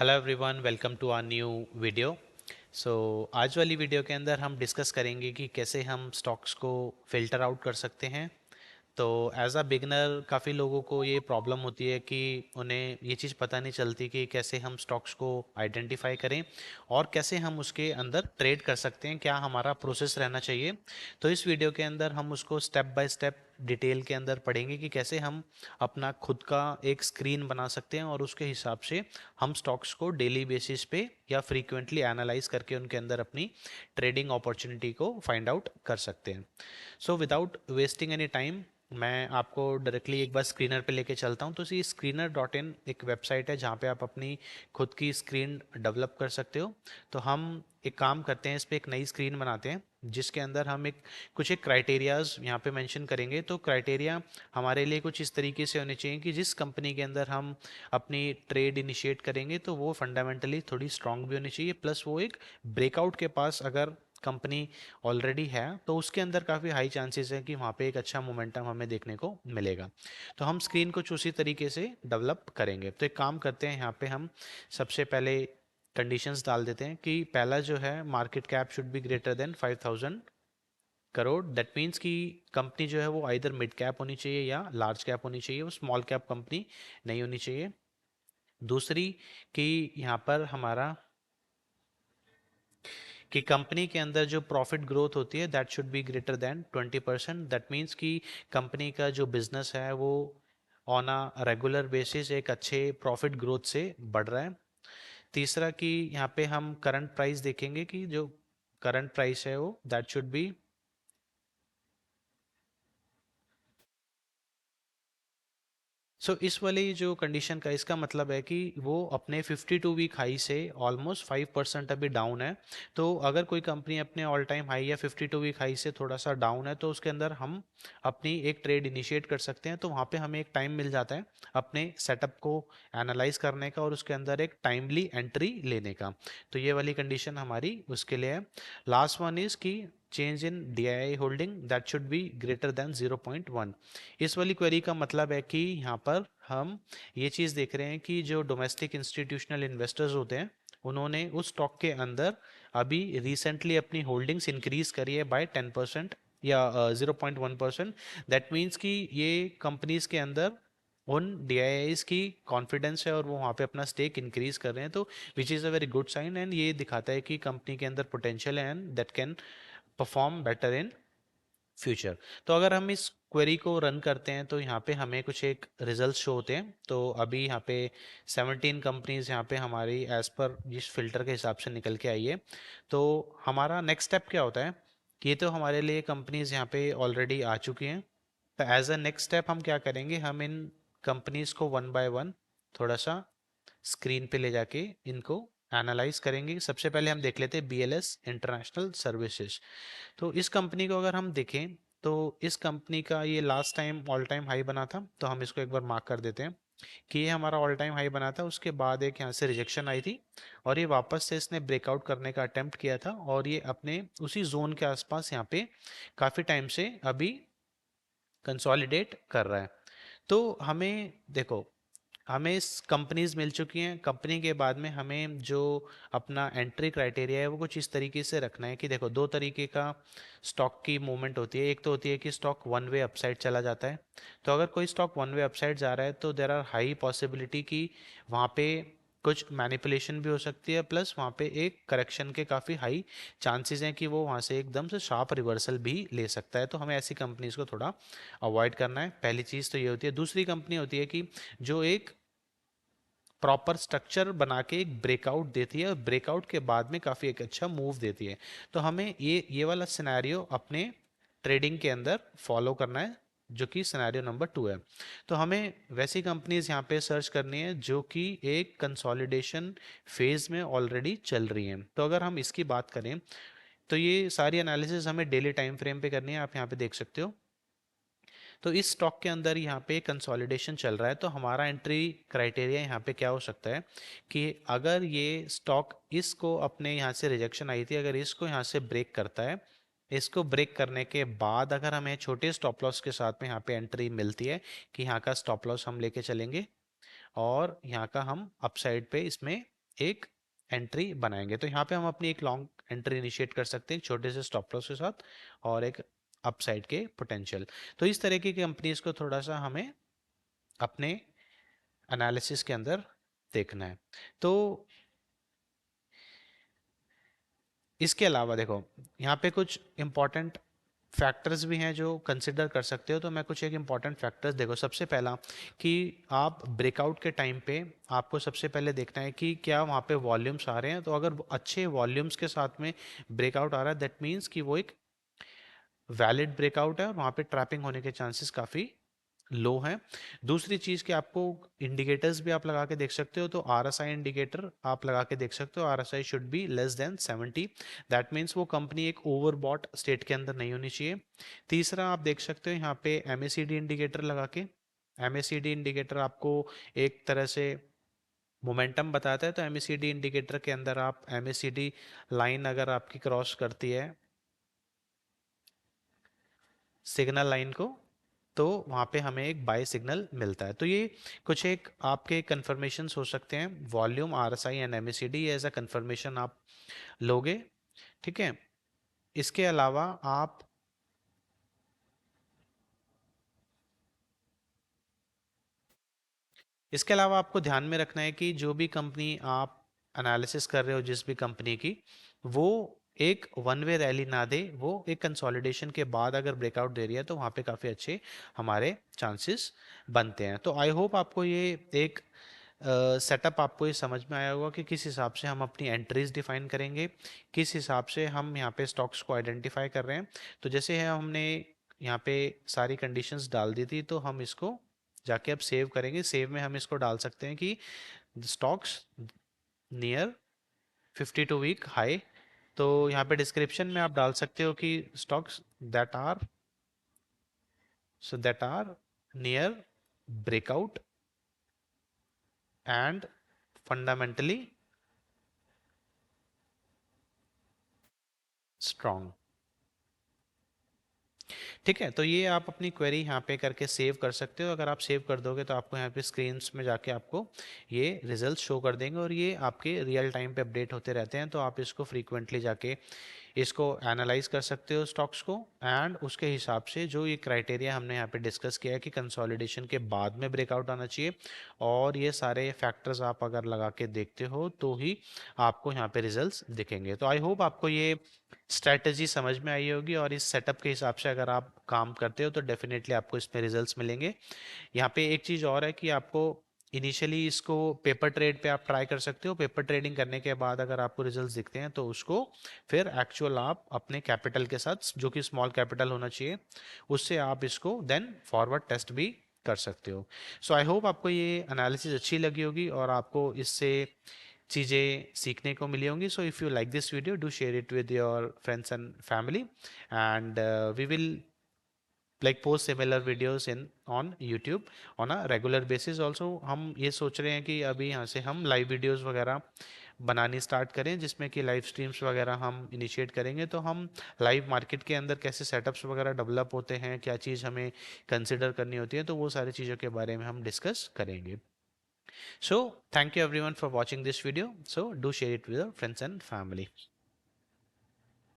Hello everyone, welcome to our new video. So आज वाली video के अंदर हम डिस्कस करेंगे कि कैसे हम स्टॉक्स को फ़िल्टर आउट कर सकते हैं। तो एज अ बिगनर काफ़ी लोगों को ये प्रॉब्लम होती है कि उन्हें ये चीज़ पता नहीं चलती कि कैसे हम स्टॉक्स को आइडेंटिफाई करें और कैसे हम उसके अंदर ट्रेड कर सकते हैं, क्या हमारा प्रोसेस रहना चाहिए। तो इस वीडियो के अंदर हम उसको स्टेप बाय स्टेप डिटेल के अंदर पढ़ेंगे कि कैसे हम अपना खुद का एक स्क्रीन बना सकते हैं और उसके हिसाब से हम स्टॉक्स को डेली बेसिस पे या फ्रीक्वेंटली एनालाइज करके उनके अंदर अपनी ट्रेडिंग अपॉर्चुनिटी को फाइंड आउट कर सकते हैं। So without wasting any time मैं आपको डायरेक्टली एक बार स्क्रीनर पे लेके चलता हूँ। तो सी screener.in एक वेबसाइट है जहाँ पे आप अपनी खुद की स्क्रीन डेवलप कर सकते हो। तो हम एक काम करते हैं, इस पे एक नई स्क्रीन बनाते हैं जिसके अंदर हम एक क्राइटेरियाज यहाँ पे मेंशन करेंगे। तो क्राइटेरिया हमारे लिए कुछ इस तरीके से होने चाहिए कि जिस कंपनी के अंदर हम अपनी ट्रेड इनिशिएट करेंगे तो वो फंडामेंटली थोड़ी स्ट्रांग भी होनी चाहिए, प्लस वो एक ब्रेकआउट के पास अगर कंपनी ऑलरेडी है तो उसके अंदर काफ़ी हाई चांसेस है कि वहाँ पे एक अच्छा मोमेंटम हमें देखने को मिलेगा। तो हम स्क्रीन को उसी तरीके से डेवलप करेंगे। तो एक काम करते हैं, यहाँ पे हम सबसे पहले कंडीशंस डाल देते हैं कि पहला जो है, market cap should be greater than 5,000 crore. That means कि कंपनी जो है वो आइदर मिड कैप होनी चाहिए या लार्ज कैप होनी चाहिए, वो स्मॉल कैप कंपनी नहीं होनी चाहिए। दूसरी कि यहाँ पर हमारा कि कंपनी के अंदर जो प्रॉफिट ग्रोथ होती है that should be greater than 20%। That means कि कंपनी का जो बिजनेस है वो ऑन अ रेगुलर बेसिस एक अच्छे प्रॉफिट ग्रोथ से बढ़ रहा है। तीसरा कि यहाँ पे हम करंट प्राइस देखेंगे कि जो करंट प्राइस है वो दैट शुड बी इस वाली जो कंडीशन का इसका मतलब है कि वो अपने 52 वीक हाई से ऑलमोस्ट 5% अभी डाउन है। तो अगर कोई कंपनी अपने ऑल टाइम हाई या 52 वीक हाई से थोड़ा सा डाउन है तो उसके अंदर हम अपनी एक ट्रेड इनिशिएट कर सकते हैं। तो वहाँ पे हमें एक टाइम मिल जाता है अपने सेटअप को एनालाइज करने का और उसके अंदर एक टाइमली एंट्री लेने का। तो ये वाली कंडीशन हमारी उसके लिए है। लास्ट वन इज कि change in DII holding that should be greater than 0.1। इस वाली क्वेरी का मतलब है कि यहाँ पर हम ये चीज़ देख रहे हैं कि जो डोमेस्टिक इंस्टीट्यूशनल इन्वेस्टर्स होते हैं उन्होंने उस स्टॉक के अंदर अभी रिसेंटली अपनी होल्डिंग्स इंक्रीज करी है बाय 10% या 0.1%। दैट मीन्स कि ये कंपनीज के अंदर उन DIIs की कॉन्फिडेंस है और वो वहाँ पे अपना स्टेक इंक्रीज कर रहे हैं। तो which is a very good sign and ये दिखाता है कि कंपनी के अंदर पोटेंशियल है and that can perform better in future. तो अगर हम इस क्वेरी को रन करते हैं तो यहाँ पे हमें कुछ एक रिजल्ट शो होते हैं। तो अभी यहाँ पे 17 कंपनीज यहाँ पे हमारी एज पर जिस फिल्टर के हिसाब से निकल के आई है। तो हमारा नेक्स्ट स्टेप क्या होता है कि ये तो हमारे लिए कंपनीज यहाँ पे ऑलरेडी आ चुकी हैं। तो एज अ नेक्स्ट स्टेप हम क्या करेंगे, हम इन कंपनीज को वन बाय वन थोड़ा सा स्क्रीन पे ले जाके इनको एनालाइज करेंगे। सबसे पहले हम देख लेते हैं BLS इंटरनेशनल सर्विसेज। तो इस कंपनी को अगर हम देखें तो इस कंपनी का ये last time all time high बना था। तो हम इसको एक बार मार्क कर देते हैं कि ये हमारा ऑल टाइम हाई बना था। उसके बाद एक यहाँ से रिजेक्शन आई थी और ये वापस से इसने ब्रेकआउट करने का अटेम्प्ट किया था और ये अपने उसी जोन के आसपास यहाँ पे काफ़ी टाइम से अभी कंसोलिडेट कर रहा है। तो हमें देखो, हमें कंपनीज मिल चुकी हैं। कंपनी के बाद में हमें जो अपना एंट्री क्राइटेरिया है वो कुछ इस तरीके से रखना है कि देखो, दो तरीके का स्टॉक की मूवमेंट होती है। एक तो होती है कि स्टॉक वन वे अपसाइड चला जाता है। तो अगर कोई स्टॉक वन वे अपसाइड जा रहा है तो देर आर हाई पॉसिबिलिटी कि वहाँ पे कुछ मैनिपुलेशन भी हो सकती है, प्लस वहाँ पे एक करेक्शन के काफ़ी हाई चांसेस हैं कि वो वहाँ से एकदम से शार्प रिवर्सल भी ले सकता है। तो हमें ऐसी कंपनीज को थोड़ा अवॉइड करना है। पहली चीज़ तो ये होती है। दूसरी कंपनी होती है कि जो एक प्रॉपर स्ट्रक्चर बना के एक ब्रेकआउट देती है और ब्रेकआउट के बाद में काफ़ी एक अच्छा मूव देती है। तो हमें ये वाला सिनेरियो अपने ट्रेडिंग के अंदर फॉलो करना है, जो कि सिनेरियो नंबर 2 है। तो हमें वैसी कंपनीज यहाँ पे सर्च करनी है जो कि एक कंसोलिडेशन फेज में ऑलरेडी चल रही हैं। तो अगर हम इसकी बात करें तो ये सारी एनालिसिस हमें डेली टाइम फ्रेम पे करनी है। आप यहाँ पे देख सकते हो। तो इस स्टॉक के अंदर यहाँ पे कंसोलिडेशन चल रहा है। तो हमारा एंट्री क्राइटेरिया यहाँ पे क्या हो सकता है कि अगर ये स्टॉक इसको अपने यहाँ से रिजेक्शन आई थी, अगर इसको यहाँ से ब्रेक करता है, इसको ब्रेक करने के बाद अगर हमें छोटे स्टॉप लॉस के साथ में यहाँ पे एंट्री मिलती है कि यहाँ का स्टॉप लॉस हम लेके चलेंगे और यहाँ का हम अपसाइड पे इसमें एक एंट्री बनाएंगे। तो यहाँ पे हम अपनी एक लॉन्ग एंट्री इनिशिएट कर सकते हैं छोटे से स्टॉप लॉस के साथ और एक अपसाइड के पोटेंशियल। तो इस तरीके की कंपनीज को थोड़ा सा हमें अपने एनालिसिस के अंदर देखना है। तो इसके अलावा देखो यहाँ पे कुछ इंपॉर्टेंट फैक्टर्स भी हैं जो कंसिडर कर सकते हो। तो मैं कुछ एक इंपॉर्टेंट फैक्टर्स देखो, सबसे पहला कि आप ब्रेकआउट के टाइम पे आपको सबसे पहले देखना है कि क्या वहाँ पे वॉल्यूम्स आ रहे हैं। तो अगर अच्छे वॉल्यूम्स के साथ में ब्रेकआउट आ रहा है दैट मीन्स कि वो एक वैलिड ब्रेकआउट है और वहाँ पे ट्रैपिंग होने के चांसेस काफ़ी लो है। दूसरी चीज़ कि आपको इंडिकेटर्स भी आप लगा के देख सकते हो। तो आरएसआई इंडिकेटर आप लगा के देख सकते हो, RSI should be less than 70। That means वो कंपनी एक ओवरबॉट स्टेट के अंदर नहीं होनी चाहिए। तीसरा आप देख सकते हो यहाँ पे एमएसीडी इंडिकेटर लगा के। एमएसीडी इंडिकेटर आपको एक तरह से मोमेंटम बताता है। तो एमएसीडी इंडिकेटर के अंदर आप एमएसीडी लाइन अगर आपकी क्रॉस करती है सिग्नल लाइन को, तो वहाँ पे हमें एक बाय सिग्नल मिलता है। तो ये कुछ एक आपके कंफर्मेशंस हो सकते हैं, volume, RSI and MACD as a confirmation आप लोगे। ठीक है। इसके अलावा आप इसके अलावा आपको ध्यान में रखना है कि जो भी कंपनी आप एनालिसिस कर रहे हो जिस भी कंपनी की, वो एक वन वे रैली ना दे। वो एक कंसोलिडेशन के बाद अगर ब्रेकआउट दे रही है तो वहाँ पे काफ़ी अच्छे हमारे चांसेस बनते हैं। तो आई होप आपको ये एक सेटअप आपको ये समझ में आया होगा कि किस हिसाब से हम अपनी एंट्रीज डिफाइन करेंगे, किस हिसाब से हम यहाँ पे स्टॉक्स को आइडेंटिफाई कर रहे हैं। तो जैसे है हमने यहाँ पे सारी कंडीशंस डाल दी थी, तो हम इसको जाके अब सेव करेंगे। सेव में हम इसको डाल सकते हैं कि स्टॉक्स नियर 52 वीक हाई। तो यहाँ पे डिस्क्रिप्शन में आप डाल सकते हो कि stocks that are near breakout and fundamentally strong. ठीक है। तो ये आप अपनी क्वेरी यहाँ पे करके सेव कर सकते हो। अगर आप सेव कर दोगे तो आपको यहाँ पे स्क्रीन्स में जाके आपको ये रिजल्ट शो कर देंगे और ये आपके रियल टाइम पे अपडेट होते रहते हैं। तो आप इसको फ्रीक्वेंटली जाके इसको एनालाइज कर सकते हो स्टॉक्स को, एंड उसके हिसाब से जो ये क्राइटेरिया हमने यहाँ पे डिस्कस किया है कि कंसोलिडेशन के बाद में ब्रेकआउट आना चाहिए और ये सारे फैक्टर्स आप अगर लगा के देखते हो तो ही आपको यहाँ पे रिजल्ट्स दिखेंगे। तो आई होप आपको ये स्ट्रैटेजी समझ में आई होगी और इस सेटअप के हिसाब से अगर आप काम करते हो तो डेफिनेटली आपको इसमें रिजल्ट्स मिलेंगे। यहाँ पे एक चीज़ और है कि आपको इनिशियली इसको पेपर ट्रेड पे आप ट्राई कर सकते हो। पेपर ट्रेडिंग करने के बाद अगर आपको रिजल्ट्स दिखते हैं तो उसको फिर एक्चुअल आप अपने कैपिटल के साथ, जो कि स्मॉल कैपिटल होना चाहिए, उससे आप इसको देन फॉरवर्ड टेस्ट भी कर सकते हो। सो आई होप आपको ये एनालिसिस अच्छी लगी होगी और आपको इससे चीज़ें सीखने को मिली होंगी। So if you like this video do share it with your friends and family, and we will like post similar videos in on YouTube on a regular basis also। हम ये सोच रहे हैं कि अभी यहाँ से हम लाइव वीडियोस वगैरह बनानी स्टार्ट करें जिसमें कि लाइव स्ट्रीम्स वगैरह हम इनिशिएट करेंगे। तो हम लाइव मार्केट के अंदर कैसे सेटअप्स वगैरह डेवलप होते हैं, क्या चीज़ हमें कंसिडर करनी होती है, तो वो सारी चीज़ों के बारे में हम डिस्कस करेंगे। So thank you everyone for watching this video. So do share it with your friends and family.